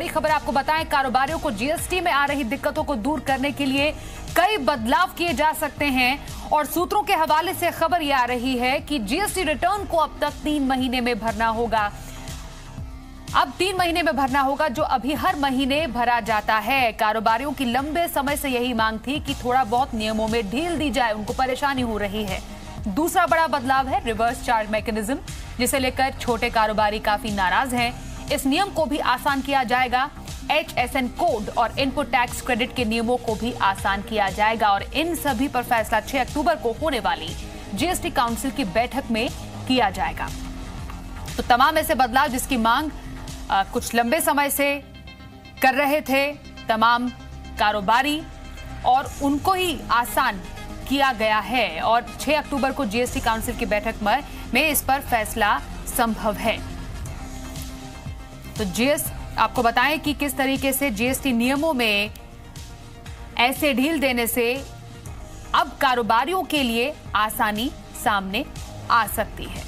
बड़ी खबर आपको बताएं, कारोबारियों को जीएसटी में आ रही दिक्कतों को दूर करने के लिए कई बदलाव किए जा सकते हैं और सूत्रों के हवाले से खबर यह आ रही है कि जीएसटी रिटर्न को अब तक 3 महीने में भरना होगा। अब 3 महीने में भरना होगा, जो अभी हर महीने भरा जाता है। कारोबारियों की लंबे समय से यही मांग थी कि थोड़ा बहुत नियमों में ढील दी जाए, उनको परेशानी हो रही है। दूसरा बड़ा बदलाव है रिवर्स चार्ज मैकेनिज्म, जिसे लेकर छोटे कारोबारी काफी नाराज हैं। इस नियम को भी आसान किया जाएगा। HSN कोड और इनपुट टैक्स क्रेडिट के नियमों को भी आसान किया जाएगा और इन सभी पर फैसला 6 अक्टूबर को होने वाली जीएसटी काउंसिल की बैठक में किया जाएगा। तो तमाम ऐसे बदलाव जिसकी मांग कुछ लंबे समय से कर रहे थे तमाम कारोबारी, और उनको ही आसान किया गया है और 6 अक्टूबर को जीएसटी काउंसिल की बैठक में इस पर फैसला संभव है। तो आपको बताएं कि किस तरीके से जीएसटी नियमों में ऐसे ढील देने से अब कारोबारियों के लिए आसानी सामने आ सकती है।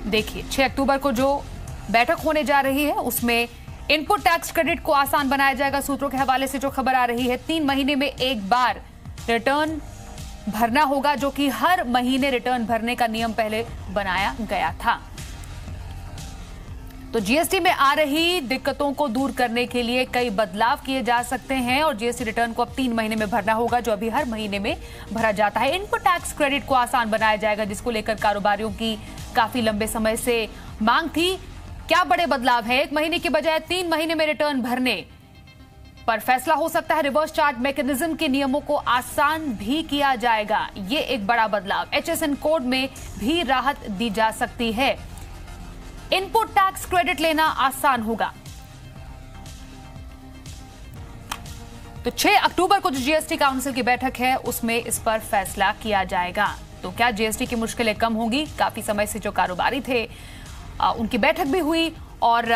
देखिए 6 अक्टूबर को जो बैठक होने जा रही है उसमें इनपुट टैक्स क्रेडिट को आसान बनाया जाएगा। सूत्रों के हवाले से जो खबर आ रही है, 3 महीने में एक बार रिटर्न भरना होगा, जो कि हर महीने रिटर्न भरने का नियम पहले बनाया गया था। तो जीएसटी में आ रही दिक्कतों को दूर करने के लिए कई बदलाव किए जा सकते हैं और जीएसटी रिटर्न को अब 3 महीने में भरना होगा, जो अभी हर महीने में भरा जाता है। इनपुट टैक्स क्रेडिट को आसान बनाया जाएगा, जिसको लेकर कारोबारियों की काफी लंबे समय से मांग थी। क्या बड़े बदलाव है? 1 महीने की बजाय 3 महीने में रिटर्न भरने पर फैसला हो सकता है। रिवर्स चार्ज मैकेनिज्म के नियमों को आसान भी किया जाएगा, ये एक बड़ा बदलाव। HSN कोड में भी राहत दी जा सकती है। इनपुट टैक्स क्रेडिट लेना आसान होगा। तो 6 अक्टूबर को जो जीएसटी काउंसिल की बैठक है उसमें इस पर फैसला किया जाएगा। तो क्या जीएसटी की मुश्किलें कम होंगी? काफी समय से जो कारोबारी थे उनकी बैठक भी हुई और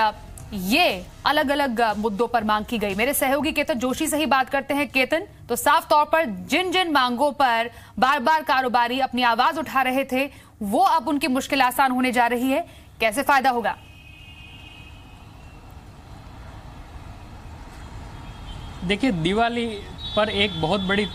ये अलग अलग मुद्दों पर मांग की गई। मेरे सहयोगी केतन जोशी से ही बात करते हैं। केतन, तो साफ तौर पर जिन जिन मांगों पर बार बार कारोबारी अपनी आवाज उठा रहे थे वो अब उनकी मुश्किल आसान होने जा रही है। कैसे फायदा होगा? देखिए, दिवाली पर एक बहुत बड़ी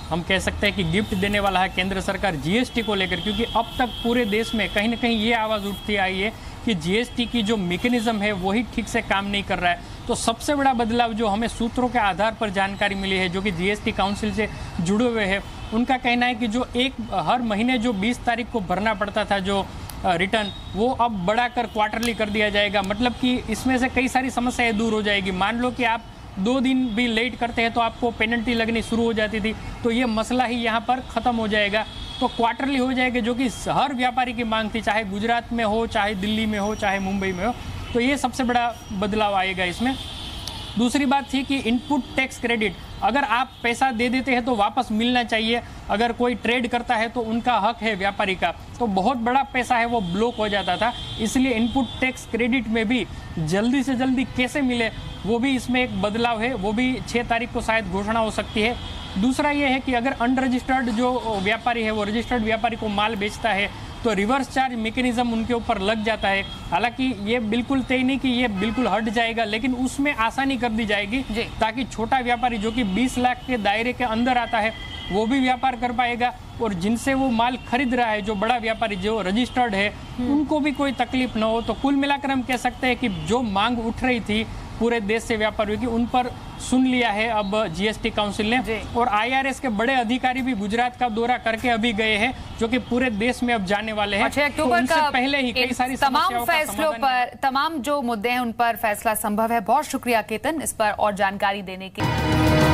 हम कह सकते हैं कि गिफ्ट देने वाला है केंद्र सरकार जीएसटी को लेकर, क्योंकि अब तक पूरे देश में कहीं ना कहीं ये आवाज़ उठती आई है कि जीएसटी की जो मैकेनिज्म है वही ठीक से काम नहीं कर रहा है। तो सबसे बड़ा बदलाव जो हमें सूत्रों के आधार पर जानकारी मिली है, जो कि जीएसटी काउंसिल से जुड़े हुए हैं, उनका कहना है कि जो हर महीने जो 20 तारीख को भरना पड़ता था जो रिटर्न, वो अब बढ़ाकर क्वार्टरली कर दिया जाएगा। मतलब कि इसमें से कई सारी समस्याएं दूर हो जाएगी। मान लो कि आप 2 दिन भी लेट करते हैं तो आपको पेनल्टी लगनी शुरू हो जाती थी, तो ये मसला ही यहाँ पर ख़त्म हो जाएगा। तो क्वार्टरली हो जाएगा, जो कि हर व्यापारी की मांग थी, चाहे गुजरात में हो, चाहे दिल्ली में हो, चाहे मुंबई में हो। तो ये सबसे बड़ा बदलाव आएगा इसमें। दूसरी बात थी कि इनपुट टैक्स क्रेडिट, अगर आप पैसा दे देते हैं तो वापस मिलना चाहिए। अगर कोई ट्रेड करता है तो उनका हक है व्यापारी का, तो बहुत बड़ा पैसा है वो ब्लॉक हो जाता था। इसलिए इनपुट टैक्स क्रेडिट में भी जल्दी से जल्दी कैसे मिले, वो भी इसमें एक बदलाव है। वो भी 6 तारीख को शायद घोषणा हो सकती है। दूसरा ये है कि अगर अनरजिस्टर्ड जो व्यापारी है वो रजिस्टर्ड व्यापारी को माल बेचता है तो रिवर्स चार्ज मैकेनिज्म उनके ऊपर लग जाता है। हालांकि ये बिल्कुल तय नहीं कि ये बिल्कुल हट जाएगा, लेकिन उसमें आसानी कर दी जाएगी ताकि छोटा व्यापारी जो कि 20 लाख के दायरे के अंदर आता है वो भी व्यापार कर पाएगा, और जिनसे वो माल खरीद रहा है जो बड़ा व्यापारी जो रजिस्टर्ड है उनको भी कोई तकलीफ न हो। तो कुल मिलाकर हम कह सकते हैं कि जो मांग उठ रही थी पूरे देश से व्यापारियों की, उन पर सुन लिया है अब जीएसटी काउंसिल ने। और IRS के बड़े अधिकारी भी गुजरात का दौरा करके अभी गए हैं, जो कि पूरे देश में अब जाने वाले हैं। 6 अक्टूबर का पहले ही कई सारी तमाम फैसलों पर, तमाम जो मुद्दे हैं उन पर फैसला संभव है। बहुत शुक्रिया केतन इस पर और जानकारी देने के लिए।